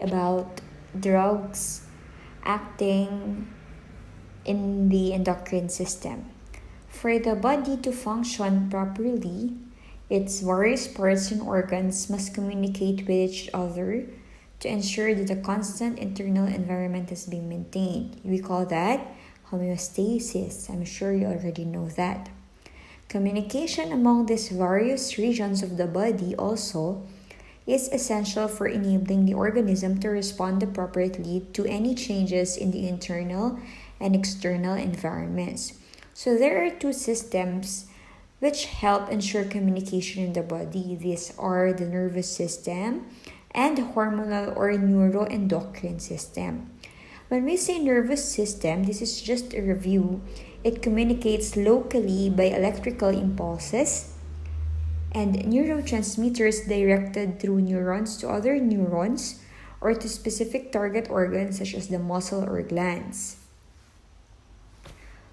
about drugs acting in the endocrine system. For the body to function properly, its various parts and organs must communicate with each other to ensure that a constant internal environment is being maintained. We call that homeostasis. I'm sure you already know that. Communication among these various regions of the body also is essential for enabling the organism to respond appropriately to any changes in the internal and external environments. So there are two systems which help ensure communication in the body. These are the nervous system and the hormonal or neuroendocrine system. When we say nervous system, this is just a review. It communicates locally by electrical impulses and neurotransmitters directed through neurons to other neurons or to specific target organs such as the muscle or glands.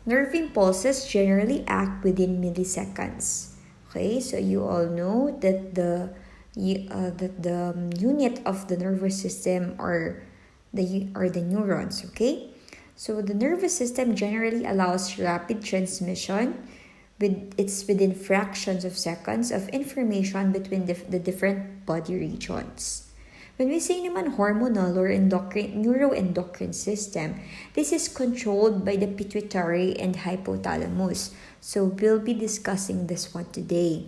Nerve impulses generally act within milliseconds. Okay, so you all know that the unit of the nervous system are the neurons. Okay, so the nervous system generally allows rapid transmission it's within fractions of seconds of information between the different body regions. When we say naman hormonal or neuroendocrine system, this is controlled by the pituitary and hypothalamus. So we'll be discussing this one today.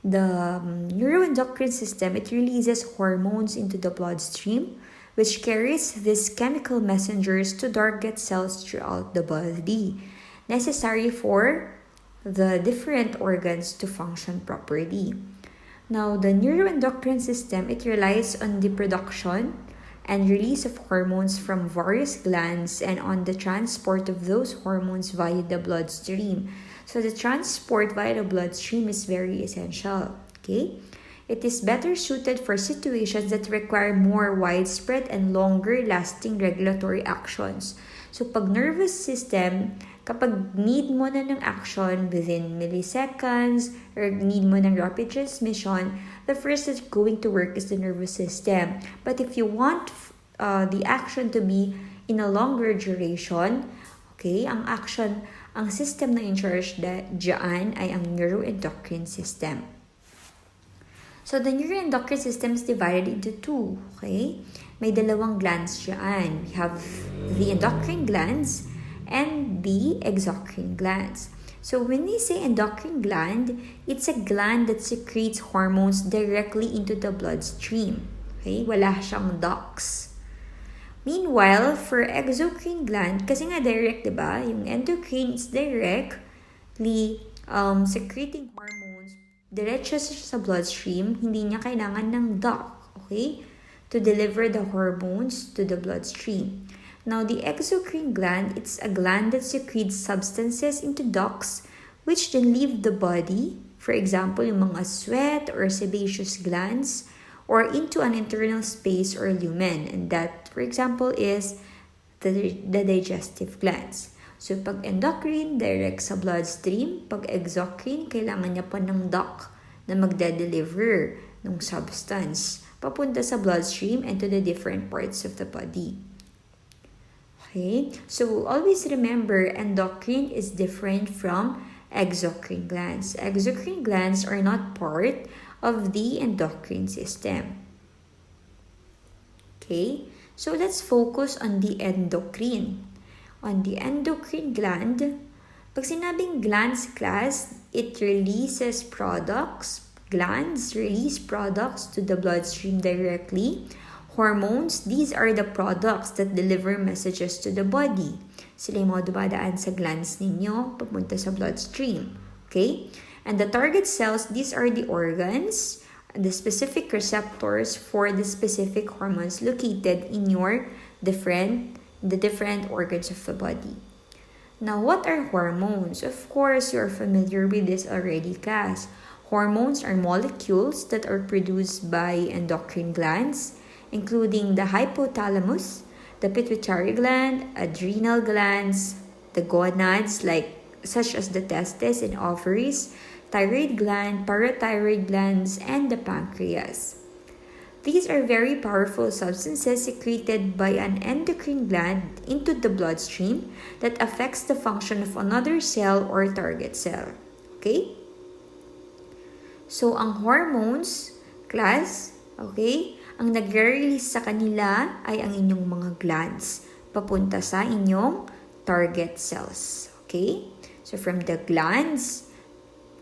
The neuroendocrine system, it releases hormones into the bloodstream, which carries these chemical messengers to target cells throughout the body, necessary for the different organs to function properly. Now, the neuroendocrine system, it relies on the production and release of hormones from various glands and on the transport of those hormones via the bloodstream. So the transport via the bloodstream is very essential, okay? It is better suited for situations that require more widespread and longer-lasting regulatory actions. So pag nervous system, kapag need mo na ng action within milliseconds or need mo ng rapid transmission, the first that's going to work is the nervous system. But if you want the action to be in a longer duration, okay, ang system na in charge dyan ay ang neuroendocrine system. So the neuroendocrine system is divided into two, okay? May dalawang glands dyan. We have the endocrine glands and the exocrine glands. So when we say endocrine gland, it's a gland that secretes hormones directly into the bloodstream. Okay? Wala siyang ducts. Meanwhile, for exocrine gland, kasi nga direct, diba? Yung endocrine is directly secreting hormones diretso sa bloodstream, hindi niya kailangan ng duct, okay? To deliver the hormones to the bloodstream. Now, the exocrine gland, it's a gland that secretes substances into ducts which then leave the body, for example, yung mga sweat or sebaceous glands, or into an internal space or lumen. And that, for example, is the digestive glands. So, pag endocrine, direct sa bloodstream. Pag exocrine, kailangan niya pa ng duct na magde-deliver ng substance papunta sa bloodstream and to the different parts of the body. Okay? So, always remember, endocrine is different from exocrine glands. Exocrine glands are not part of the endocrine system. Okay? So, let's focus on the endocrine. On the endocrine gland, pag sinabing glands class, it releases products. Glands release products to the bloodstream directly. Hormones, these are the products that deliver messages to the body. Sila yung mga dumadaan sa glands ninyo, papunta sa bloodstream. Okay? And the target cells, these are the organs, the specific receptors for the specific hormones located in the different organs of the body. Now, what are hormones? Of course, you're familiar with this already, class. Hormones are molecules that are produced by endocrine glands, including the hypothalamus, the pituitary gland, adrenal glands, the gonads such as the testes and ovaries, thyroid gland, parathyroid glands, and the pancreas. These are very powerful substances secreted by an endocrine gland into the bloodstream that affects the function of another cell or target cell. Okay? So, ang hormones, class, okay, ang nagre-release sa kanila ay ang inyong mga glands papunta sa inyong target cells. Okay? So, from the glands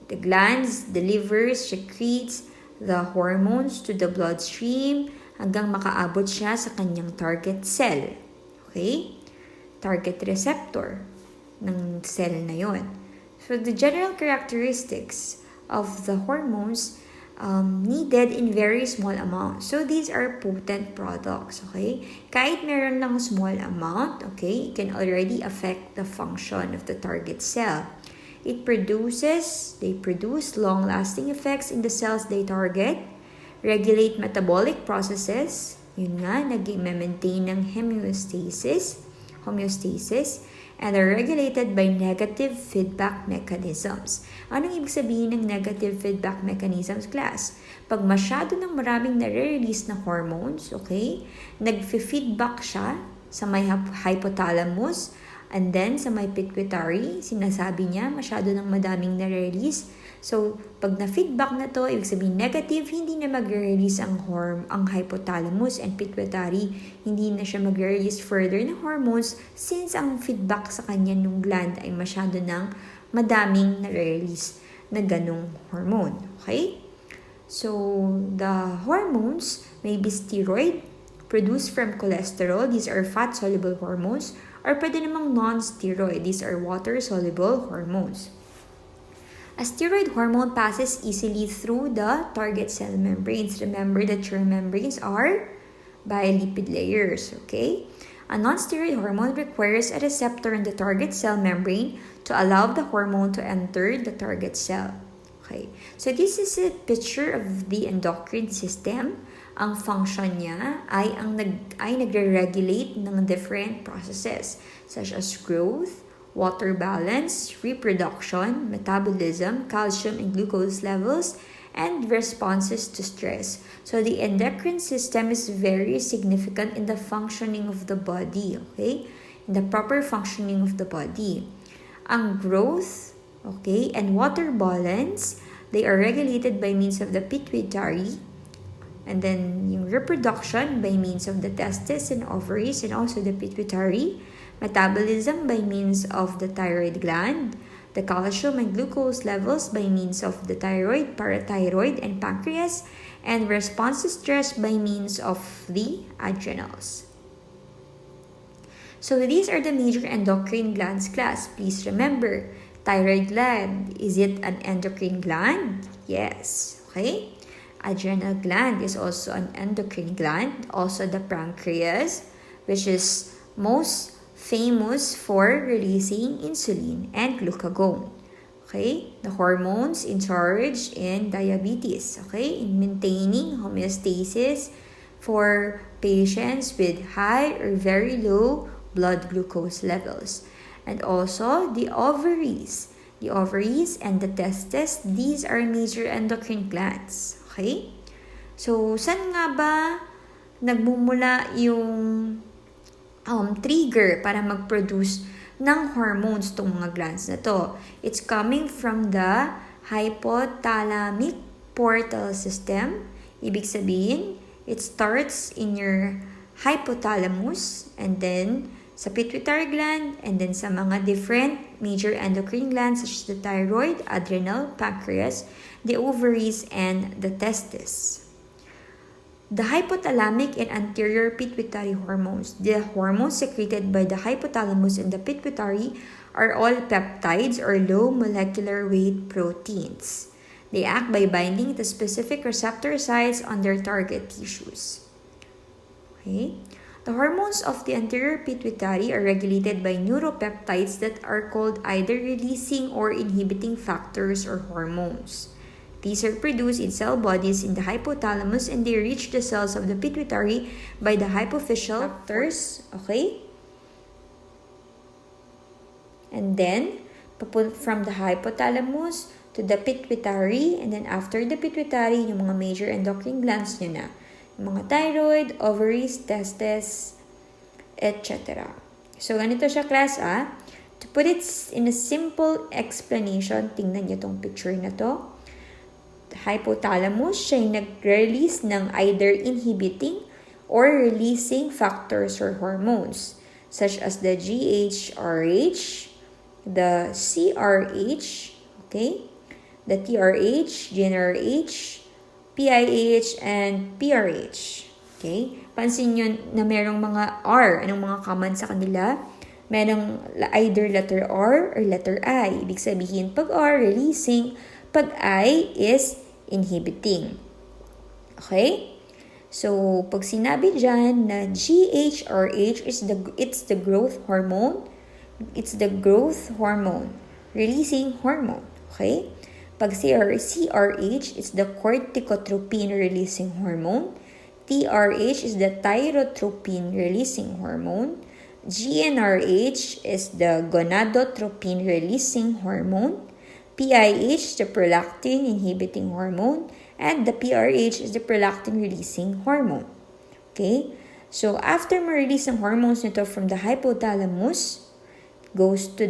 delivers, secretes the hormones to the bloodstream hanggang makaabot siya sa kanyang target cell. Okay? Target receptor ng cell na yon. So, the general characteristics of the hormones needed in very small amounts. So, these are potent products. Okay? Kahit meron lang small amount, okay, it can already affect the function of the target cell. They produce long-lasting effects in the cells they target, regulate metabolic processes, yun nga, nag-maintain ng homeostasis, and are regulated by negative feedback mechanisms. Anong ibig sabihin ng negative feedback mechanisms, class? Pag masyado ng maraming nare-release na hormones, okay, nag-feedback siya sa may hypothalamus, and then, sa may pituitary, sinasabi niya, masyado ng madaming na-release. So, pag na-feedback na to, ibig sabihin negative, hindi na mag-release ang hypothalamus and pituitary. Hindi na siya mag-release further ng hormones since ang feedback sa kanya nung gland ay masyado ng madaming na-release na ganong hormone. Okay? So, the hormones may be steroid, produced from cholesterol. These are fat-soluble hormones. Or pwede namang non-steroid. These are water-soluble hormones. A steroid hormone passes easily through the target cell membranes. Remember that your membranes are bilipid layers, okay? A non-steroid hormone requires a receptor in the target cell membrane to allow the hormone to enter the target cell. Okay, so this is a picture of the endocrine system. Ang function niya ay nagre-regulate ng different processes such as growth, water balance, reproduction, metabolism, calcium and glucose levels, and responses to stress. So the endocrine system is very significant in the functioning of the body, okay? In the proper functioning of the body. Ang growth, okay, and water balance, they are regulated by means of the pituitary. And then yung reproduction by means of the testes and ovaries and also the pituitary. Metabolism by means of the thyroid gland. The calcium and glucose levels by means of the thyroid, parathyroid, and pancreas. And response to stress by means of the adrenals. So these are the major endocrine glands, class. Please remember, thyroid gland, is it an endocrine gland? Yes. Okay? Adrenal gland is also an endocrine gland. Also the pancreas, which is most famous for releasing insulin and glucagon. Okay? The hormones in charge in diabetes. Okay? In maintaining homeostasis for patients with high or very low blood glucose levels. And also the ovaries. The ovaries and the testes, these are major endocrine glands. Okay? So, saan nga ba nagmumula yung trigger para mag-produce ng hormones tong mga glands na to? It's coming from the hypothalamic portal system. Ibig sabihin, it starts in your hypothalamus and then sa pituitary gland and then sa mga different major endocrine glands such as the thyroid, adrenal, pancreas, the ovaries, and the testes. The hypothalamic and anterior pituitary hormones, the hormones secreted by the hypothalamus and the pituitary, are all peptides or low molecular weight proteins. They act by binding to specific receptor sites on their target tissues. Okay? The hormones of the anterior pituitary are regulated by neuropeptides that are called either releasing or inhibiting factors or hormones. These are produced in cell bodies in the hypothalamus and they reach the cells of the pituitary by the hypophyseal factors. Okay? And then, from the hypothalamus to the pituitary, and then after the pituitary, yung mga major endocrine glands nyo na. mga thyroid, ovaries, testes, etc. So, ganito siya, class, To put it in a simple explanation, tingnan niyo tong picture na to. The hypothalamus, siya yung nag-release ng either inhibiting or releasing factors or hormones, such as the GHRH, the CRH, okay, the TRH, GnRH, PIH, and PRH. Okay? Pansin nyo na merong mga R. Anong mga common sa kanila? Merong either letter R or letter I. Ibig sabihin, pag R, releasing. Pag I is inhibiting. Okay? So, pag sinabi dyan na GHRH it's the growth hormone. It's the growth hormone. Releasing hormone. Okay? Pag CRH, it's the corticotropin-releasing hormone. TRH is the thyrotropin-releasing hormone. GnRH is the gonadotropin-releasing hormone. PIH, the prolactin-inhibiting hormone. And the PRH is the prolactin-releasing hormone. Okay? So, after ma-release ng hormones nito from the hypothalamus, goes to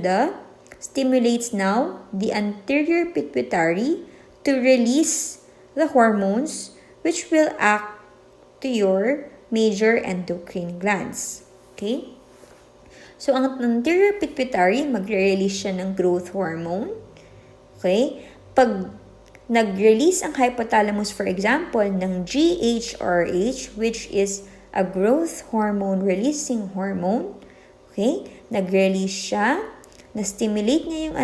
stimulates now the anterior pituitary to release the hormones which will act to your major endocrine glands. Okay? So, ang anterior pituitary, magre-release siya ng growth hormone. Okay? Pag nag-release ang hypothalamus, for example, ng GHRH, which is a growth hormone releasing hormone, okay? Nag-release siya, na-stimulate niya yung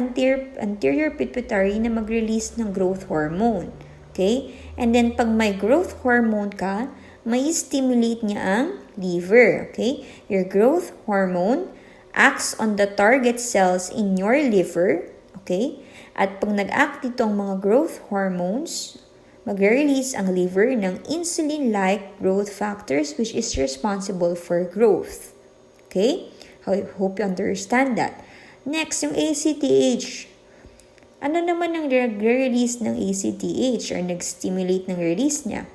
anterior pituitary na mag-release ng growth hormone. Okay? And then, pag may growth hormone ka, may stimulate niya ang liver. Okay? Your growth hormone acts on the target cells in your liver. Okay? At pag nag-act itong mga growth hormones, mag-release ang liver ng insulin-like growth factors which is responsible for growth. Okay? I hope you understand that. Next, yung ACTH. Ano naman ang nag-release ng ACTH or nag-stimulate ng release niya?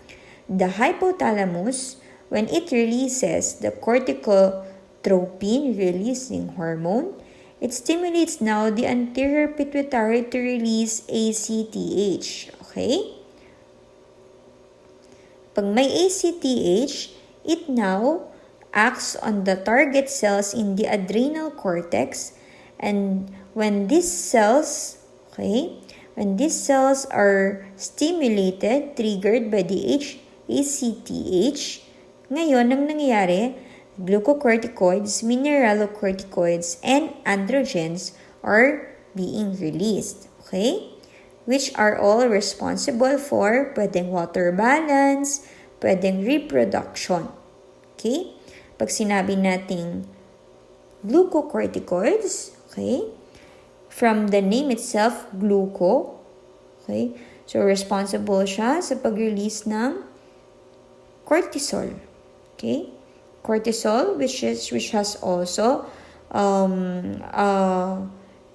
The hypothalamus, when it releases the corticotropin-releasing hormone, it stimulates now the anterior pituitary to release ACTH. Okay? Pag may ACTH, it now acts on the target cells in the adrenal cortex, and when these cells are stimulated, triggered by the ACTH, ngayon ang nangyayari, glucocorticoids, mineralocorticoids, and androgens are being released. Okay? Which are all responsible for pwedeng water balance, pwedeng reproduction. Okay? Pag sinabi nating glucocorticoids, okay? From the name itself, gluco, okay? So, responsible siya sa pag-release ng cortisol. Okay? Cortisol, which has also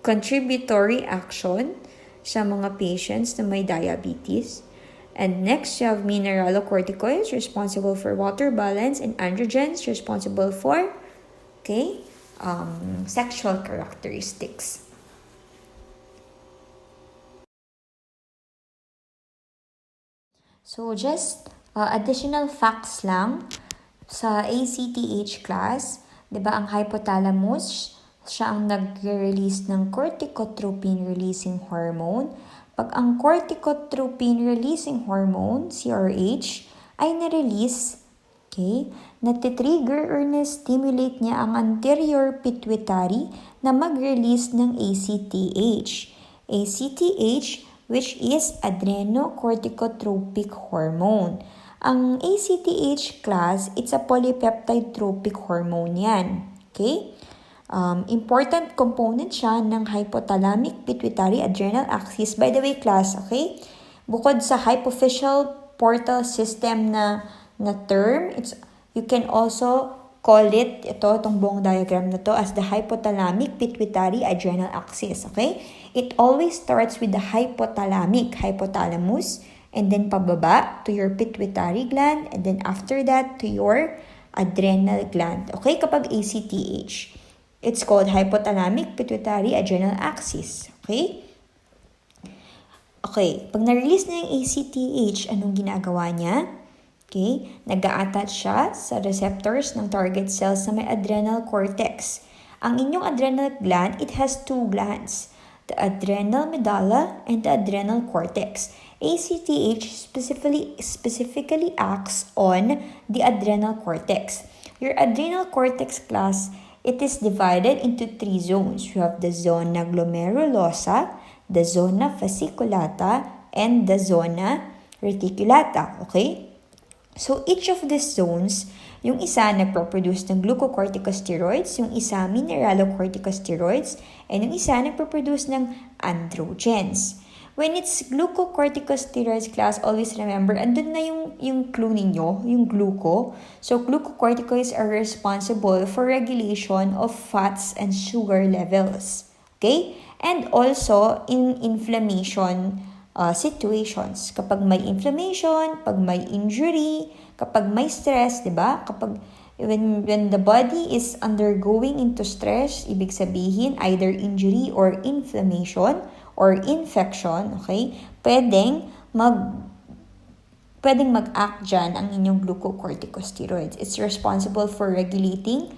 contributory action sa mga patients na may diabetes. And next, you have mineralocorticoids, responsible for water balance, and androgens, responsible for, sexual characteristics. So, just additional facts lang sa ACTH class. Diba, ang hypothalamus, siya ang nag-release ng corticotropin-releasing hormone. Pag ang corticotropin-releasing hormone, CRH, ay na-release, natitrigger or na-stimulate niya ang anterior pituitary na mag-release ng ACTH. ACTH, which is adrenocorticotropic hormone. Ang ACTH class, it's a polypeptide tropic hormone yan. Okay? Important component siya ng hypothalamic pituitary adrenal axis. By the way, class, okay? Bukod sa hypophyseal portal system na term, you can also call it, itong buong diagram na to, as the hypothalamic pituitary adrenal axis, okay? It always starts with the hypothalamus, and then pababa to your pituitary gland, and then after that to your adrenal gland. Okay, kapag ACTH, it's called hypothalamic pituitary adrenal axis. Okay? Okay, pag na-release na yung ACTH, anong ginagawa niya? Okay, nag-a-attach siya sa receptors ng target cells na may adrenal cortex. Ang inyong adrenal gland, it has two glands, the adrenal medulla and the adrenal cortex. ACTH specifically acts on the adrenal cortex. Your adrenal cortex class, it is divided into three zones. You have the zona glomerulosa, the zona fasciculata, and the zona reticulata. Okay? So, each of these zones, yung isa nagproproduce ng glucocorticosteroids, yung isa mineralocorticosteroids, and yung isa nagproproduce ng androgens. When it's glucocorticosteroids class, always remember, andun na yung clue ninyo, yung gluco. So, glucocorticoids are responsible for regulation of fats and sugar levels. Okay? And also, in inflammation situations. Kapag may inflammation, pag may injury, kapag may stress, di ba? Kapag when the body is undergoing into stress, ibig sabihin either injury or inflammation or infection, okay? Pwedeng mag-act dyan ang inyong glucocorticosteroids. It's responsible for regulating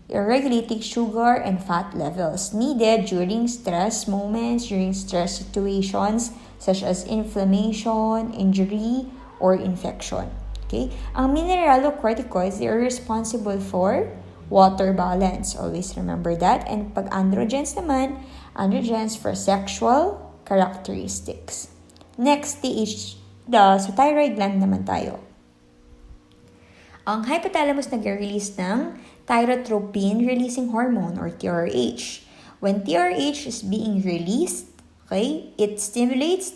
regulating sugar and fat levels needed during stress moments, during stress situations such as inflammation, injury, or infection. Okay? Ang mineralocorticoids, they are responsible for water balance. Always remember that. And pag androgens naman, androgens for sexual characteristics. Next, sa thyroid gland naman tayo. Ang hypothalamus nag-release ng thyrotropin-releasing hormone or TRH. When TRH is being released, okay, it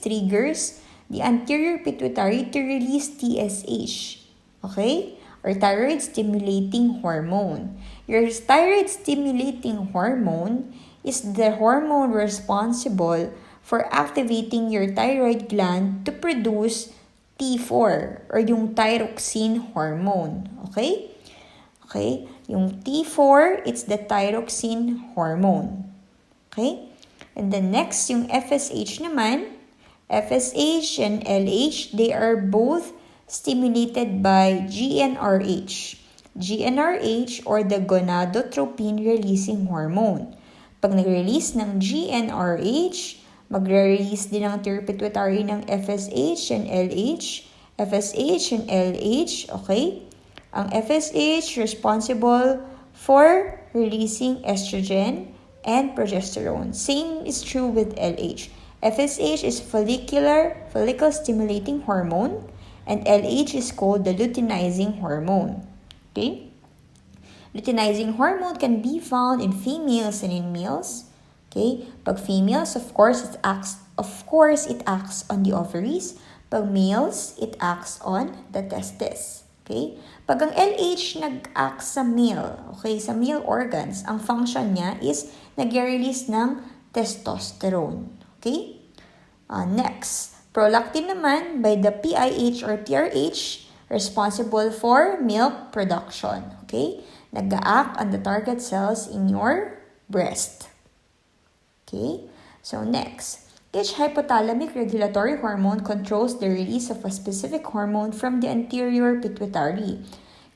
triggers the anterior pituitary to release TSH, okay, or thyroid-stimulating hormone. Your thyroid-stimulating hormone is the hormone responsible for activating your thyroid gland to produce T4 or yung thyroxine hormone, okay? Okay? Yung T4, it's the thyroxine hormone. Okay? And then next, yung FSH naman. FSH and LH, they are both stimulated by GnRH. GnRH or the gonadotropin-releasing hormone. Pag nag-release ng GnRH, magre-release din ng pituitary ng FSH and LH. FSH and LH, okay? Ang FSH responsible for releasing estrogen and progesterone. Same is true with LH. FSH is follicle stimulating hormone, and LH is called the luteinizing hormone. Okay? Luteinizing hormone can be found in females and in males. Okay? Pag females, of course, it acts on the ovaries. Pag males, it acts on the testes. Okay? Pag ang LH nag-act sa male, okay, sa male organs, ang function niya is nag-release ng testosterone. Okay? Next, prolactin naman by the PIH or TRH responsible for milk production. Okay? Nag-act on the target cells in your breast. Okay? So next, each hypothalamic regulatory hormone controls the release of a specific hormone from the anterior pituitary.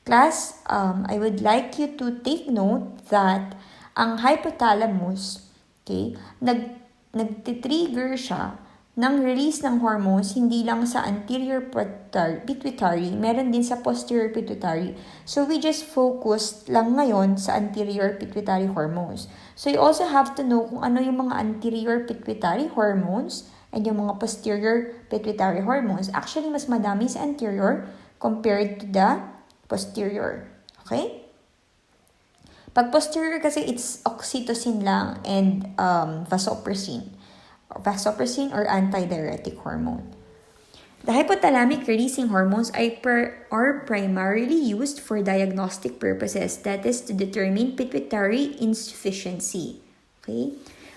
Class, I would like you to take note that ang hypothalamus, okay, nagtitrigger siya ng release ng hormones hindi lang sa anterior pituitary, meron din sa posterior pituitary. So we just focused lang ngayon sa anterior pituitary hormones. So you also have to know kung ano yung mga anterior pituitary hormones and yung mga posterior pituitary hormones. Actually, mas madami sa anterior compared to the posterior. Okay? Pag posterior kasi, it's oxytocin lang and vasopressin. Vasopressin or antidiuretic hormone. The hypothalamic releasing hormones are primarily used for diagnostic purposes, that is to determine pituitary insufficiency. Okay?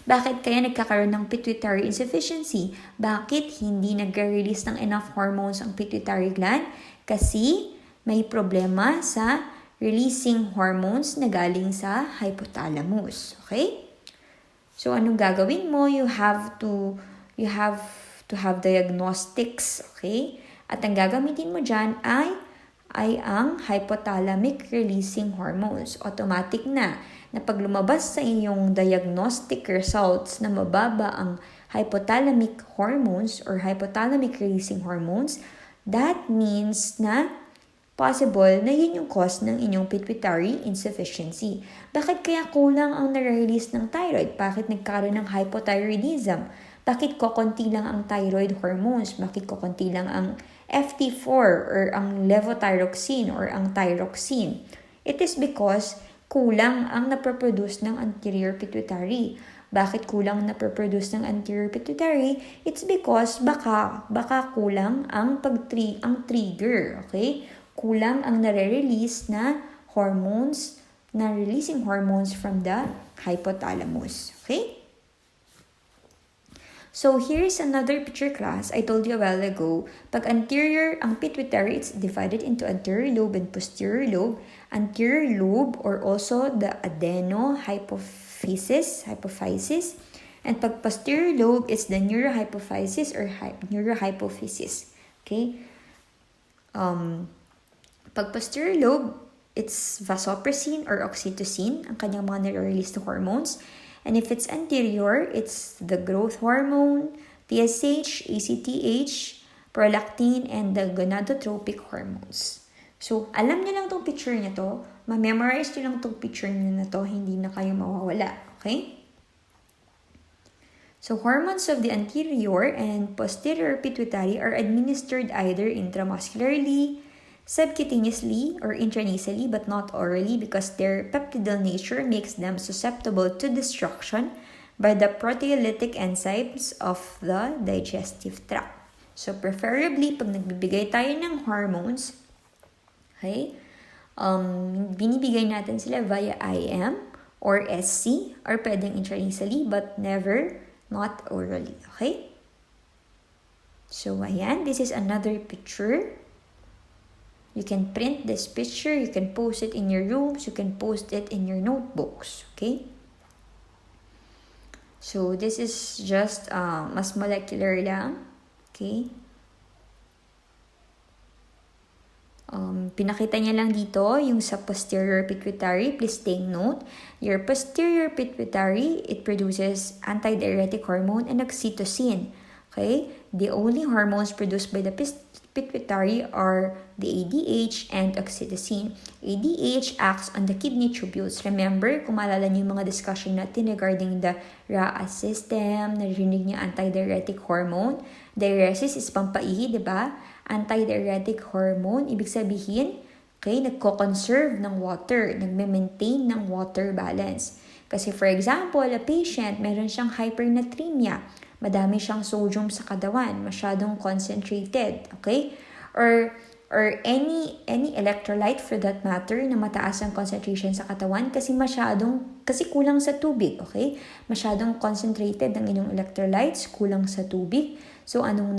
Bakit kaya nagkakaroon ng pituitary insufficiency? Bakit hindi nagre-release ng enough hormones ang pituitary gland? Kasi may problema sa releasing hormones na galing sa hypothalamus. Okay? So, anong gagawin mo? You have to have diagnostics. Okay? At ang gagamitin mo dyan ay ang hypothalamic releasing hormones. Automatic na pag lumabas sa inyong diagnostic results na mababa ang hypothalamic hormones or hypothalamic releasing hormones, that means na possible na yun yung cause ng inyong pituitary insufficiency. Bakit kaya kulang ang nare-release ng thyroid? Bakit nagkaroon ng hypothyroidism? Bakit kokonti lang ang thyroid hormones? Bakit kokonti lang ang FT4 or ang levothyroxine or ang thyroxine? It is because kulang ang naproproduce ng anterior pituitary. Bakit kulang naproproduce ng anterior pituitary? It's because baka kulang ang trigger, okay? Kulang ang nare-release na hormones, na releasing hormones from the hypothalamus, okay? So, here's another picture class. I told you a while ago, pag anterior, ang pituitary, it's divided into anterior lobe and posterior lobe. Anterior lobe or also the adenohypophysis, and pag posterior lobe, it's the neurohypophysis or neurohypophysis. Okay? Pag posterior lobe, it's vasopressin or oxytocin, ang kanyang mga nare-release na hormones. And if it's anterior, it's the growth hormone, TSH, ACTH, prolactin, and the gonadotropic hormones. So, alam niyo lang tong picture niya to. Ma-memorize niyo lang tong picture niyo na to. Hindi na kayo mawawala. Okay? So, hormones of the anterior and posterior pituitary are administered either intramuscularly, subcutaneously, or intranasally, but not orally because their peptidyl nature makes them susceptible to destruction by the proteolytic enzymes of the digestive tract. So, preferably, pag nagbibigay tayo ng hormones, okay, binibigay natin sila via IM or SC, or pwedeng intranasally, but never, not orally, okay? So, ayan, this is another picture. You can print this picture, you can post it in your rooms, you can post it in your notebooks, okay? So, this is just mas molecular lang, okay? Pinakita niya lang dito yung sa posterior pituitary. Please take note, your posterior pituitary, it produces antidiuretic hormone and oxytocin, okay? The only hormones produced by the pituitary are the ADH and oxytocin. ADH acts on the kidney tubules. Remember, kung maalala niyo yung mga discussion natin regarding the RAAS system, narinig niyo antidiuretic hormone. Diuresis is pampaihi, di ba? Antidiuretic hormone, ibig sabihin, okay, nagko-conserve ng water, nagme-maintain ng water balance. Kasi for example, a patient, meron siyang hypernatremia, madami siyang sodium sa katawan, masyadong concentrated, okay? Or any electrolyte for that matter na mataas ang concentration sa katawan kasi kulang sa tubig, okay? Masyadong concentrated ang inyong electrolytes, kulang sa tubig. So anong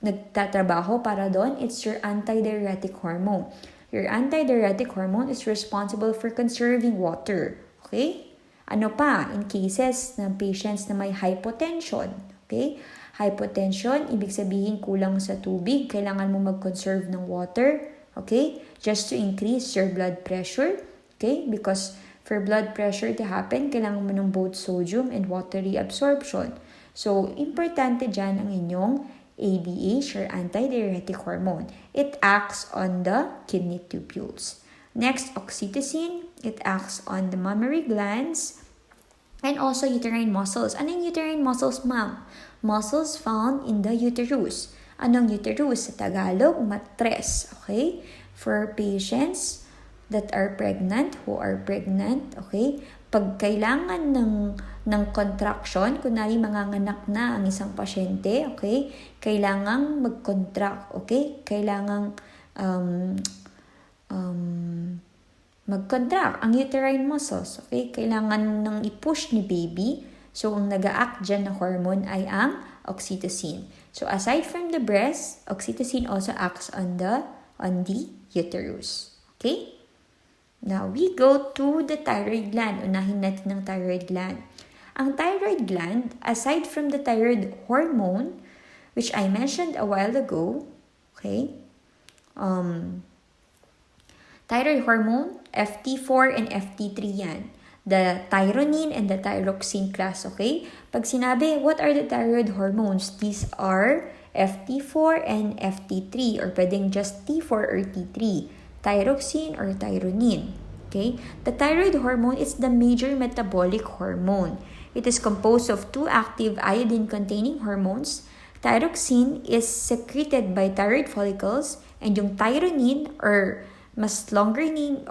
nagtatrabaho para doon? It's your antidiuretic hormone. Your antidiuretic hormone is responsible for conserving water, okay? Ano pa? In cases ng patients na may hypotension, okay? Hypotension, ibig sabihin kulang sa tubig, kailangan mo mag-conserve ng water, okay? Just to increase your blood pressure, okay? Because for blood pressure to happen, kailangan mo ng both sodium and water reabsorption. So, importante dyan ang inyong ADH or antidiuretic hormone. It acts on the kidney tubules. Next, oxytocin. It acts on the mammary glands and also uterine muscles. Anong uterine muscles, ma'am? Muscles found in the uterus. Anong uterus? Sa Tagalog, matres. Okay? For patients that are pregnant, okay? Pag kailangan ng contraction, kunwari manganganak na ang isang pasyente, okay? Kailangang mag-contract, okay? Kailangang mag-contract ang uterine muscles, okay? Kailangan nang i-push ni baby So, ang nag-act dyan na hormone ay ang oxytocin. So, aside from the breast, oxytocin also acts on the uterus. Okay? Now, we go to the thyroid gland. Unahin natin ang thyroid gland. Ang thyroid gland, aside from the thyroid hormone, which I mentioned a while ago, okay? Thyroid hormone, FT4 and FT3 yan. The thyronine and the thyroxine class, okay? Pag sinabi, what are the thyroid hormones? These are FT4 and FT3 or pwedeng just T4 or T3. Thyroxine or thyronine, okay? The thyroid hormone is the major metabolic hormone. It is composed of two active iodine-containing hormones. Thyroxine is secreted by thyroid follicles and yung thyronine or mas longer name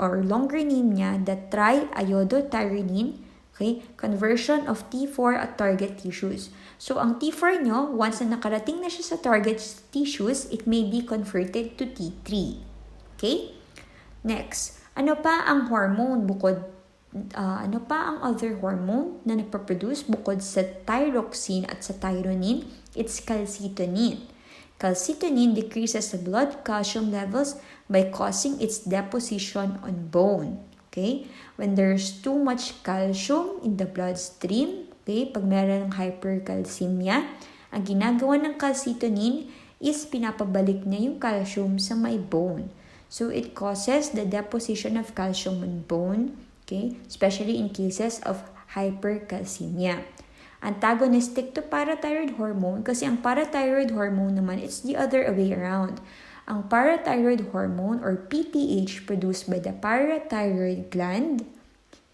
niya, the triiodothyronine, okay, conversion of T4 at target tissues. So, ang T4 nyo, once na nakarating na siya sa target tissues, it may be converted to T3. Okay? Next, ano pa ang hormone ano pa ang other hormone na nagpaproduce bukod sa thyroxine at sa thyronine? It's calcitonin. Calcitonin decreases the blood calcium levels by causing its deposition on bone. Okay? When there's too much calcium in the bloodstream, okay, pag meron ng hypercalcemia, ang ginagawa ng calcitonin is pinapabalik niya yung calcium sa may bone. So, it causes the deposition of calcium on bone, okay, especially in cases of hypercalcemia. Antagonistic to parathyroid hormone kasi ang parathyroid hormone naman, it's the other way around. Ang parathyroid hormone or PTH produced by the parathyroid gland,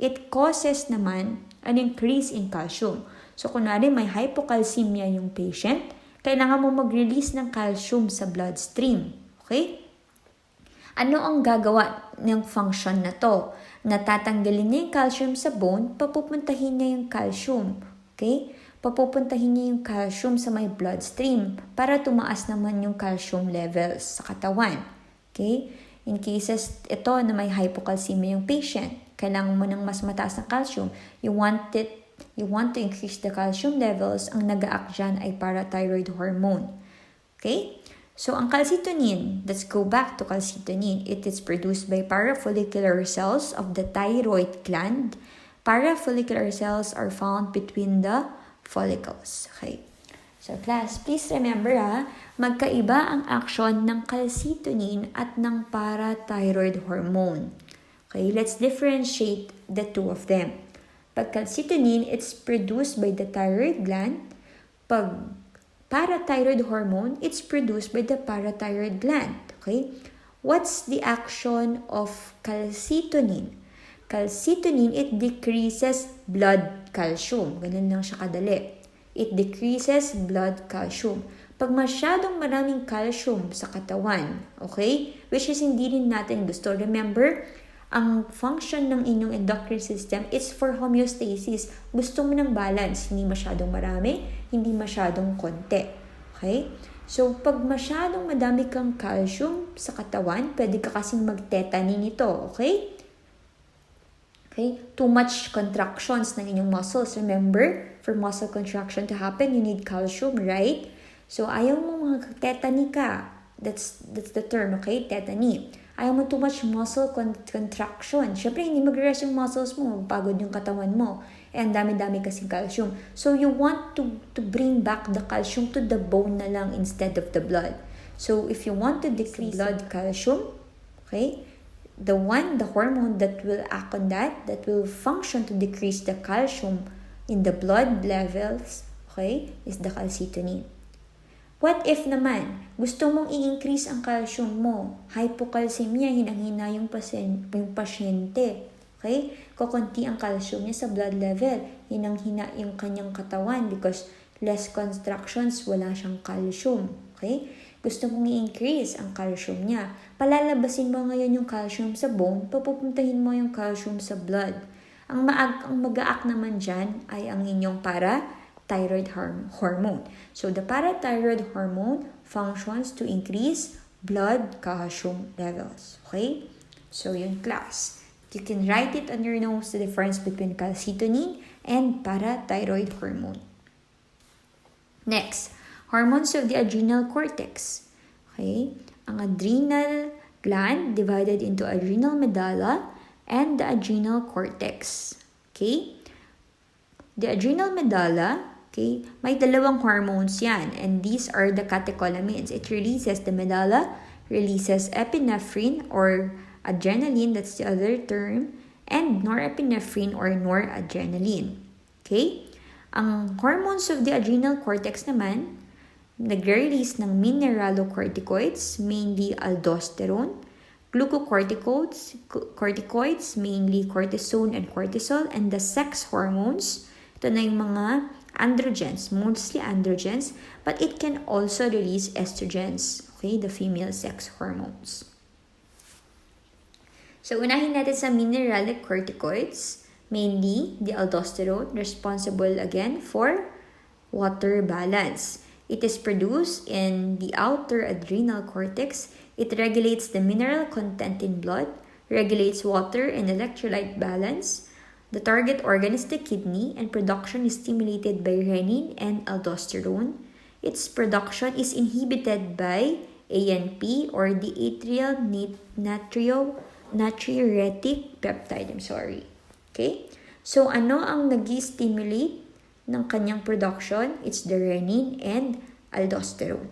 it causes naman an increase in calcium. So, kunwari may hypocalcemia yung patient, kailangan mo mag-release ng calcium sa bloodstream. Okay? Ano ang gagawa ng function na to? Natatanggalin niya yung calcium sa bone, papupuntahin niya yung calcium. Okay? Papupuntahin niya yung calcium sa may bloodstream para tumaas naman yung calcium levels sa katawan. Okay? In cases ito na may hypocalcemia yung patient, kailangan mo ng mas mataas na calcium. You want to increase the calcium levels, ang nag-act dyan ay parathyroid hormone. Okay? So, ang calcitonin, let's go back to calcitonin. It is produced by parafollicular cells of the thyroid gland. Parafollicular cells are found between the follicles. Okay. So, class, please remember magkaiba ang action ng calcitonin at ng parathyroid hormone. Okay, let's differentiate the two of them. Pag calcitonin, it's produced by the thyroid gland. Pag parathyroid hormone, it's produced by the parathyroid gland. Okay? What's the action of calcitonin? Calcitonin, it decreases blood calcium. Ganun lang siya kadali. It decreases blood calcium. Pag masyadong maraming calcium sa katawan, okay? Which is hindi rin natin gusto. Remember, ang function ng inyong endocrine system is for homeostasis. Gusto mo ng balance. Hindi masyadong marami, hindi masyadong konti. Okay? So, pag masyadong madami kang calcium sa katawan, pwede ka kasing magtetany nito. Okay? Okay? Too much contractions ng inyong muscles. Remember, for muscle contraction to happen, you need calcium, right? So, ayaw mo mag-tetany ka. That's the term, okay? Tetany. Ayaw mo too much muscle contraction. Siyempre, hindi mag-rest yung muscles mo. Pagod yung katawan mo. Eh, ang dami-dami kasing calcium. So, you want to bring back the calcium to the bone na lang instead of the blood. So, if you want to decrease blood calcium, okay, the hormone that will act on that will function to decrease the calcium in the blood levels, okay, is the calcitonin. What if naman, gusto mong i-increase ang calcium mo, hypocalcemia, hinang-hina yung pasyente, okay? Kukunti ang calcium niya sa blood level, hinang-hina yung kanyang katawan because less contractions, wala siyang calcium, okay? Gusto mong i-increase ang calcium niya. Palalabasin mo ngayon yung calcium sa bone, papupuntahin mo yung calcium sa blood. Ang mag-aak naman dyan ay ang inyong parathyroid hormone. So, the parathyroid hormone functions to increase blood calcium levels. Okay? So, yun class. You can write it on your nose, the difference between calcitonin and parathyroid hormone. Next, hormones of the adrenal cortex. Okay? Ang adrenal gland divided into adrenal medulla and the adrenal cortex. Okay? The adrenal medulla, okay, may dalawang hormones yan, and these are the catecholamines. It releases, the medulla releases epinephrine or adrenaline, that's the other term, and norepinephrine or noradrenaline. Okay? Ang hormones of the adrenal cortex naman, nagre-release ng mineralocorticoids, mainly aldosterone, glucocorticoids, mainly cortisone and cortisol, and the sex hormones, ito na yung mga androgens, mostly androgens, but it can also release estrogens, okay, the female sex hormones. So, unahin natin sa mineralocorticoids, mainly the aldosterone, responsible again for water balance. It is produced in the outer adrenal cortex. It regulates the mineral content in blood, regulates water and electrolyte balance. The target organ is the kidney, and production is stimulated by renin and aldosterone. Its production is inhibited by ANP or the atrial natriuretic peptide. Okay? So, ano ang nag-stimulate ng kanyang production? It's the renin and aldosterone.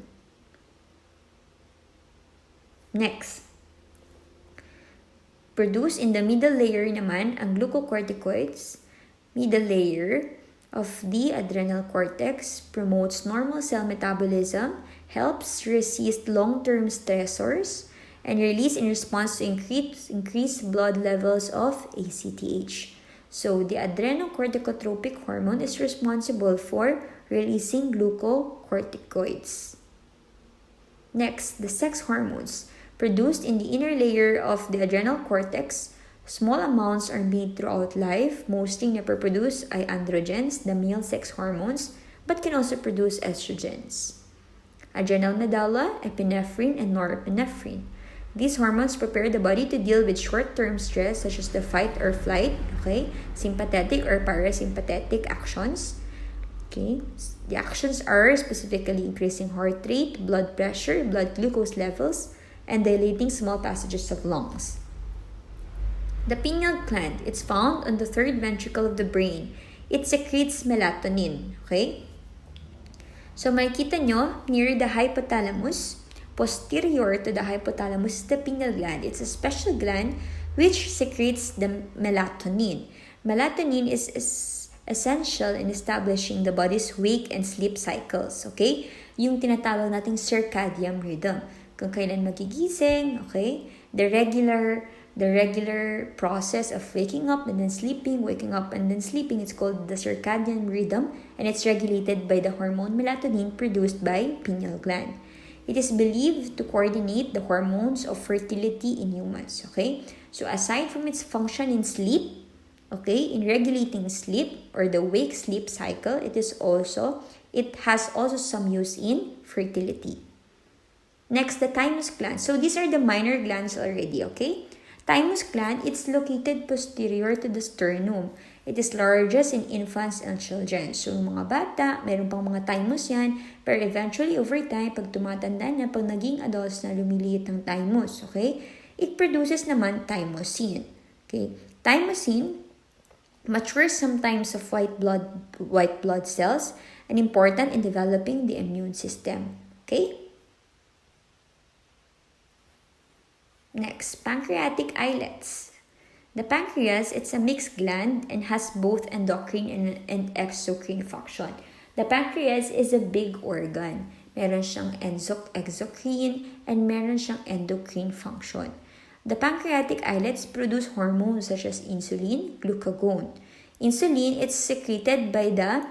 Next. Produced in the middle layer naman, ang glucocorticoids, middle layer of the adrenal cortex, promotes normal cell metabolism, helps resist long-term stressors, and release in response to increased blood levels of ACTH. So, the adrenocorticotropic hormone is responsible for releasing glucocorticoids. Next, the sex hormones. Produced in the inner layer of the adrenal cortex, small amounts are made throughout life. Mostly naproproduce ay androgens, the male sex hormones, but can also produce estrogens. Adrenal medulla, epinephrine, and norepinephrine. These hormones prepare the body to deal with short-term stress such as the fight or flight, okay, sympathetic or parasympathetic actions. Okay, the actions are specifically increasing heart rate, blood pressure, blood glucose levels, and dilating small passages of lungs. The pineal gland, it's found on the third ventricle of the brain. It secretes melatonin, okay? So makikita nyo, near the hypothalamus, posterior to the hypothalamus is the pineal gland. It's a special gland which secretes the melatonin. Melatonin is essential in establishing the body's wake and sleep cycles, okay? Yung tinatawag nating circadian rhythm. Kung kailan magigising, okay? The regular process of waking up and then sleeping, waking up and then sleeping, it's called the circadian rhythm, and it's regulated by the hormone melatonin produced by pineal gland. It is believed to coordinate the hormones of fertility in humans, okay? So aside from its function in sleep, okay, in regulating sleep or the wake-sleep cycle, it has also some use in fertility. Next, the thymus gland. So these are the minor glands already, okay? Thymus gland, it's located posterior to the sternum. It is largest in infants and children. So mga bata, meron pang mga thymus yan, pero eventually over time, pag tumatanda na, pag naging adults na, lumiliit ang thymus, okay? It produces naman thymosin, okay? Thymosin matures sometimes of white blood cells and important in developing the immune system, okay? Next, pancreatic islets. The pancreas, it's a mixed gland and has both endocrine and exocrine function. The pancreas is a big organ. Meron siyang exocrine and meron siyang endocrine function. The pancreatic islets produce hormones such as insulin, glucagon. Insulin, it's secreted by the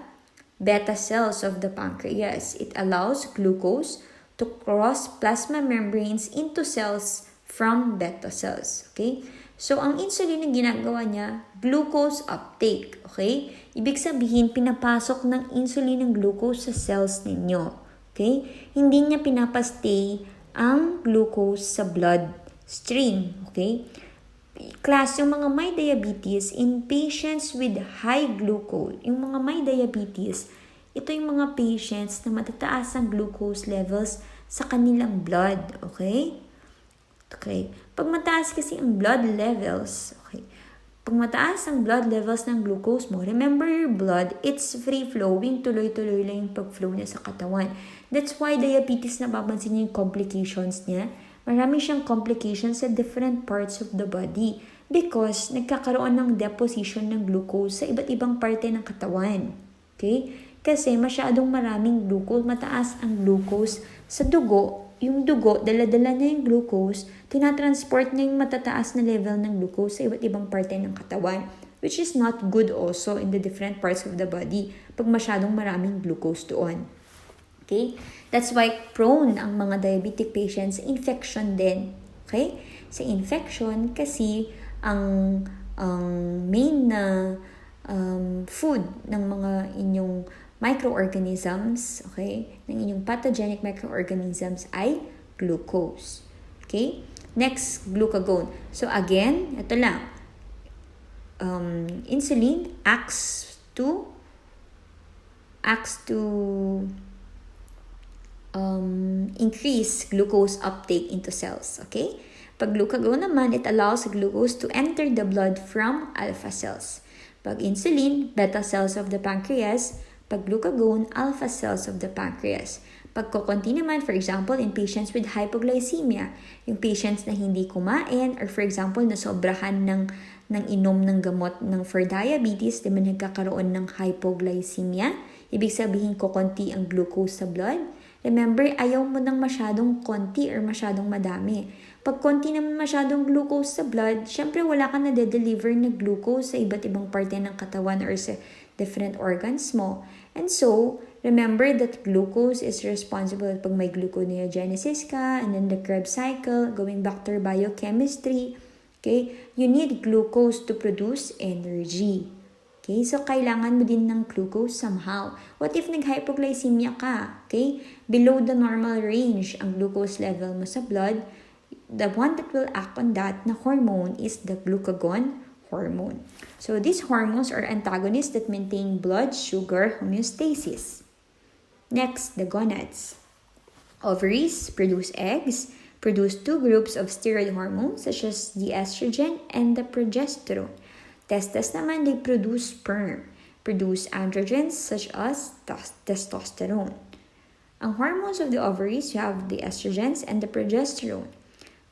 beta cells of the pancreas. It allows glucose to cross plasma membranes into cells from beta cells, okay? So, ang insulin na ginagawa niya, glucose uptake, okay? Ibig sabihin, pinapasok ng insulin ng glucose sa cells ninyo, okay? Hindi niya pinapastay ang glucose sa blood stream, okay? Class, yung mga may diabetes in patients with high glucose, yung mga may diabetes, ito yung mga patients na matataas ang glucose levels sa kanilang blood, okay? Okay. Pag mataas kasi ang blood levels, okay, pag mataas ang blood levels ng glucose mo, remember your blood, it's free-flowing, tuloy-tuloy lang yung pag-flow niya sa katawan. That's why diabetes, napapansin niyo yung complications niya. Marami siyang complications sa different parts of the body because nagkakaroon ng deposition ng glucose sa iba't ibang parte ng katawan. Okay? Kasi masyadong maraming glucose, mataas ang glucose sa dugo. Yung dugo, dala-dala na yung glucose, tinatransport na yung matataas na level ng glucose sa iba't ibang parte ng katawan, which is not good also in the different parts of the body pag masyadong maraming glucose doon. Okay? That's why prone ang mga diabetic patients sa infection din. Okay? Sa infection kasi ang main na food ng mga inyong microorganisms, okay, ng inyong pathogenic microorganisms ay glucose. Okay? Next, glucagon. So again, ito lang. Insulin acts to increase glucose uptake into cells. Okay? Pag glucagon naman, it allows glucose to enter the blood from alpha cells. Pag insulin, beta cells of the pancreas. Pag glucagon, alpha cells of the pancreas. Pag kukunti naman, for example, in patients with hypoglycemia, yung patients na hindi kumain, or for example, nasobrahan ng inom ng gamot for diabetes, di ba nagkakaroon ng hypoglycemia? Ibig sabihin, kukunti ang glucose sa blood. Remember, ayaw mo ng masyadong konti or masyadong madami. Pag konti naman masyadong glucose sa blood, syempre wala ka na de-deliver na glucose sa iba't ibang parte ng katawan or sa different organs mo. And so, remember that glucose is responsible pag may gluconeogenesis ka, and then the Krebs cycle, going back to biochemistry. Okay? You need glucose to produce energy. Okay? So, kailangan mo din ng glucose somehow. What if nag-hypoglycemia ka? Okay? Below the normal range ang glucose level mo sa blood, the one that will act on that na hormone is the glucagon hormone. So these hormones are antagonists that maintain blood sugar homeostasis. Next, the gonads. Ovaries produce eggs, produce two groups of steroid hormones such as the estrogen and the progesterone. Testes naman, they produce sperm, produce androgens such as testosterone. Ang hormones of the ovaries, you have the estrogens and the progesterone.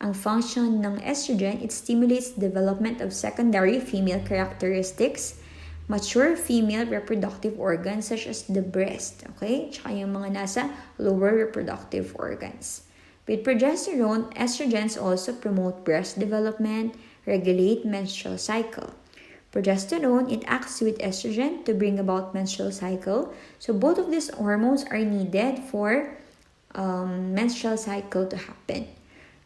Ang function ng estrogen, it stimulates the development of secondary female characteristics, mature female reproductive organs such as the breast, okay? Tsaka yung mga nasa lower reproductive organs. With progesterone, estrogens also promote breast development, regulate menstrual cycle. Progesterone, it acts with estrogen to bring about menstrual cycle. So both of these hormones are needed for menstrual cycle to happen.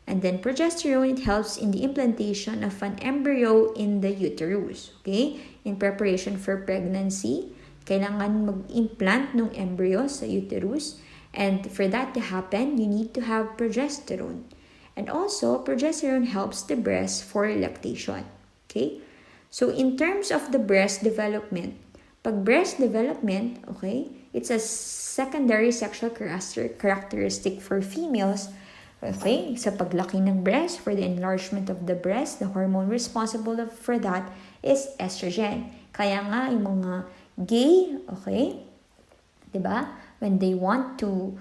And then progesterone, it helps in the implantation of an embryo in the uterus. Okay? In preparation for pregnancy, kailangan mag-implant ng embryo sa uterus. And for that to happen, you need to have progesterone. And also, progesterone helps the breast for lactation. Okay? So, in terms of the breast development, pag breast development, okay, it's a secondary sexual characteristic for females. Okay, sa paglaki ng breast, for the enlargement of the breast, the hormone responsible for that is estrogen. Kaya nga, yung mga gay, okay, diba? When they want to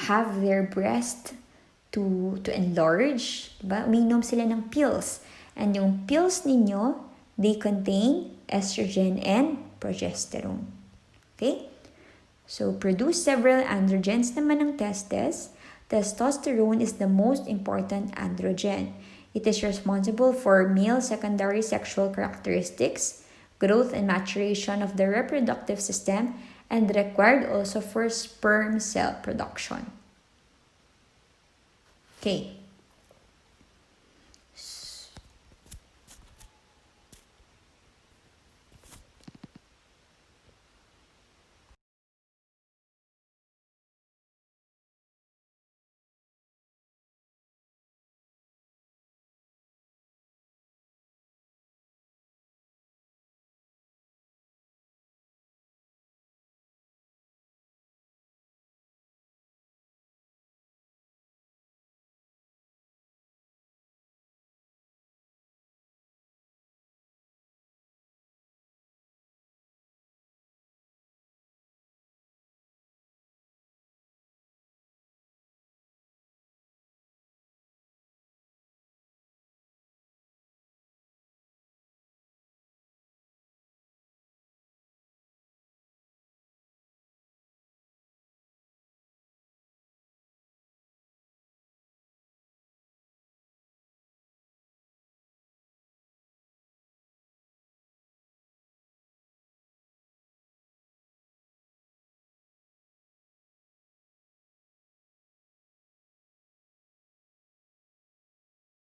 have their breast to enlarge, diba? Uminom sila ng pills. And yung pills ninyo, they contain estrogen and progesterone. Okay? So, produce several androgens naman ng testes. Testosterone is the most important androgen. It is responsible for male secondary sexual characteristics, growth and maturation of the reproductive system, and required also for sperm cell production. Okay.